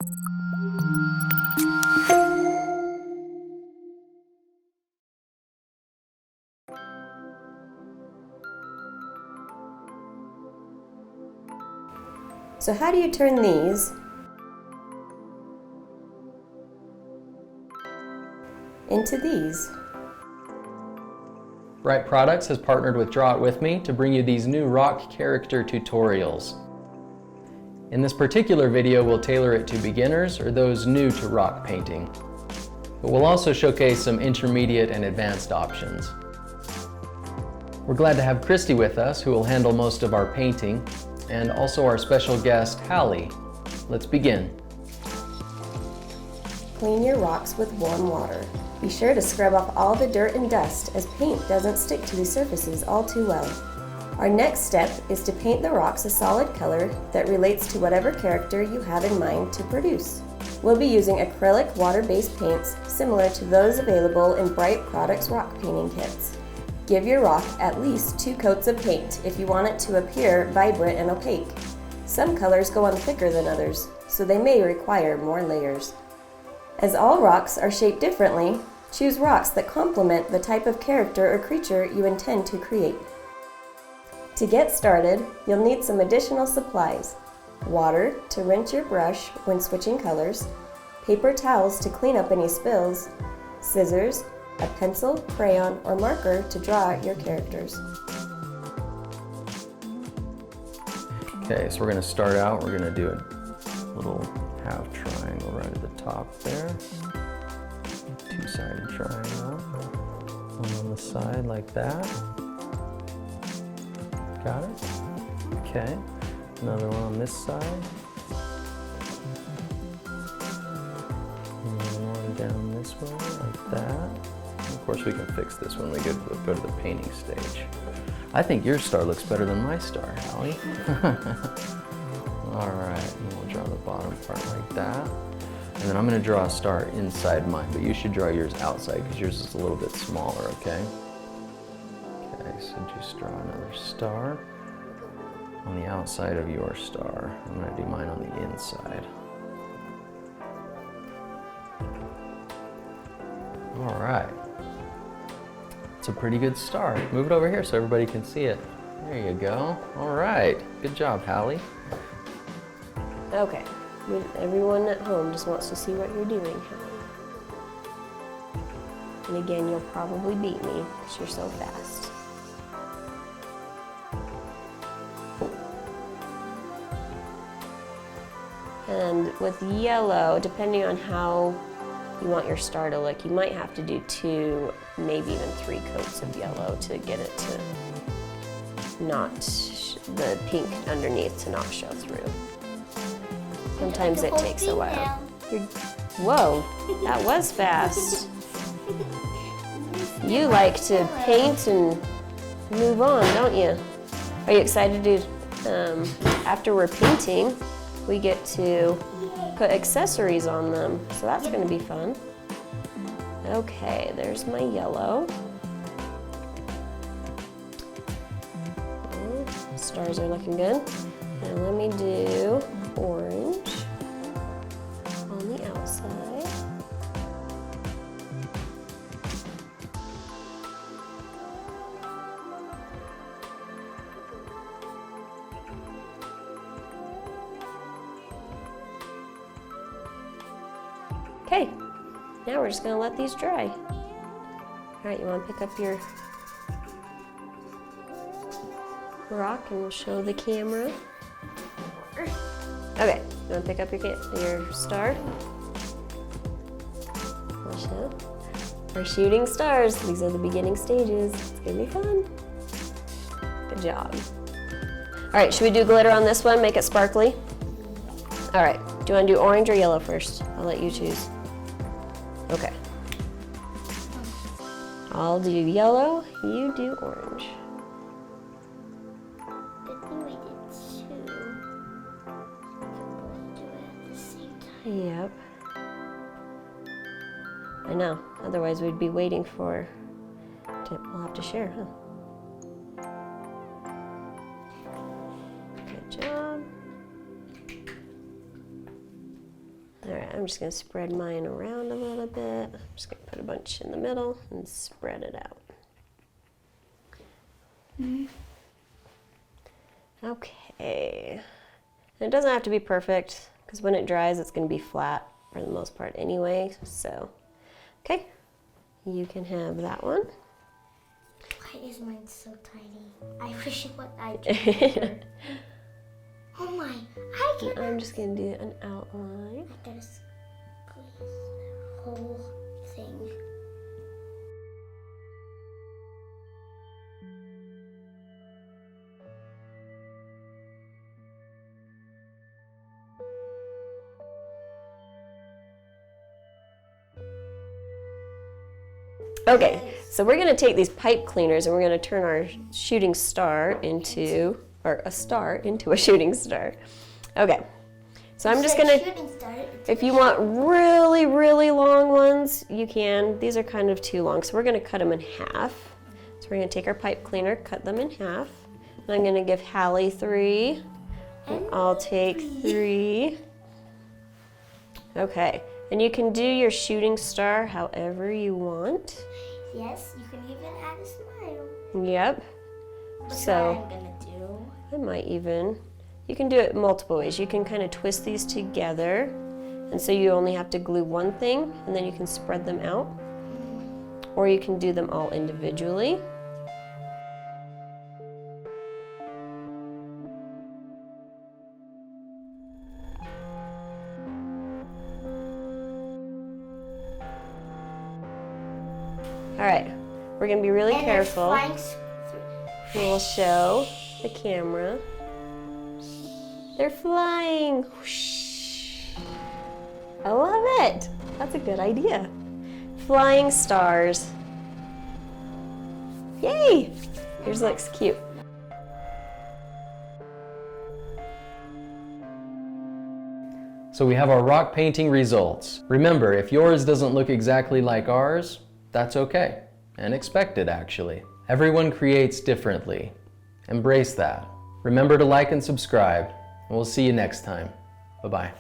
So how do you turn these into these? Bryte Products has partnered with Draw It With Me to bring you these new rock character tutorials. In this particular video, we'll tailor it to beginners or those new to rock painting. But we'll also showcase some intermediate and advanced options. We're glad to have Christie with us, who will handle most of our painting, and also our special guest, Halle. Let's begin. Clean your rocks with warm water. Be sure to scrub off all the dirt and dust, as paint doesn't stick to these surfaces all too well. Our next step is to paint the rocks a solid color that relates to whatever character you have in mind to produce. We'll be using acrylic water-based paints similar to those available in Bryte Products rock painting kits. Give your rock at least 2 coats of paint if you want it to appear vibrant and opaque. Some colors go on thicker than others, so they may require more layers. As all rocks are shaped differently, choose rocks that complement the type of character or creature you intend to create. To get started, you'll need some additional supplies: water to rinse your brush when switching colors, paper towels to clean up any spills, scissors, a pencil, crayon, or marker to draw your characters. Okay, so we're going to start out, we're going to do a little half triangle right at the top there. 2-sided triangle. One on the side like that. Got it? Okay. Another one on this side. And one down this way like that. Of course, we can fix this when we go to the painting stage. I think your star looks better than my star, Halle. All right, and we'll draw the bottom part like that. And then I'm going to draw a star inside mine, but you should draw yours outside because yours is a little bit smaller, okay? Okay, so just draw another star on the outside of your star. I'm going to do mine on the inside. All right. It's a pretty good star. Move it over here so everybody can see it. There you go. All right. Good job, Halle. Okay, everyone at home just wants to see what you're doing, Halle. And again, you'll probably beat me because you're so fast. And with yellow, depending on how you want your star to look, you might have to do 2, maybe even 3 coats of yellow to get it to not, the pink underneath to not show through. Sometimes it takes a while. Whoa, that was fast. You like to paint and move on, don't you? Are you excited to, after we're painting, we get to put accessories on them, so that's going to be fun. Okay, there's my yellow. Stars are looking good. Now let me do orange on the outside. Okay, now we're just going to let these dry. All right, you want to pick up your rock and show the camera? Okay, you want to pick up your star? We'll show. We're shooting stars. These are the beginning stages. It's going to be fun. Good job. All right, should we do glitter on this one? Make it sparkly? All right, do you want to do orange or yellow first? I'll let you choose. Okay. I'll do yellow, you do orange. Yep. I know, otherwise we'd be waiting for, we'll have to share, huh? Good job. I'm just gonna spread mine around a little bit. I'm just gonna put a bunch in the middle and spread it out. Okay. And it doesn't have to be perfect, because when it dries, it's gonna be flat for the most part anyway, so. Okay, you can have that one. Why is mine so tiny? I wish it was bigger. Oh my, I'm just gonna do an outline. I gotta squeeze the whole thing. Okay, so we're gonna take these pipe cleaners and we're gonna turn our shooting star into, or a star into a shooting star. Okay, so I'm just gonna, if you want really, really long ones, you can. These are kind of too long, so we're gonna cut them in half. So we're gonna take our pipe cleaner, cut them in half. And I'm gonna give Halle 3, and I'll take 3. Okay, and you can do your shooting star however you want. Yes, you can even add a smile. Yep. That's So what I'm gonna do. I might even, you can do it multiple ways. You can kind of twist these together, and so you only have to glue one thing, and then you can spread them out. Or you can do them all individually. All right, we're gonna be really careful. We'll show the camera. They're flying. Whoosh. I love it. That's a good idea. Flying stars. Yay! Yours looks cute. So we have our rock painting results. Remember, if yours doesn't look exactly like ours, that's okay, and expected actually. Everyone creates differently. Embrace that. Remember to like and subscribe, and we'll see you next time. Bye-bye.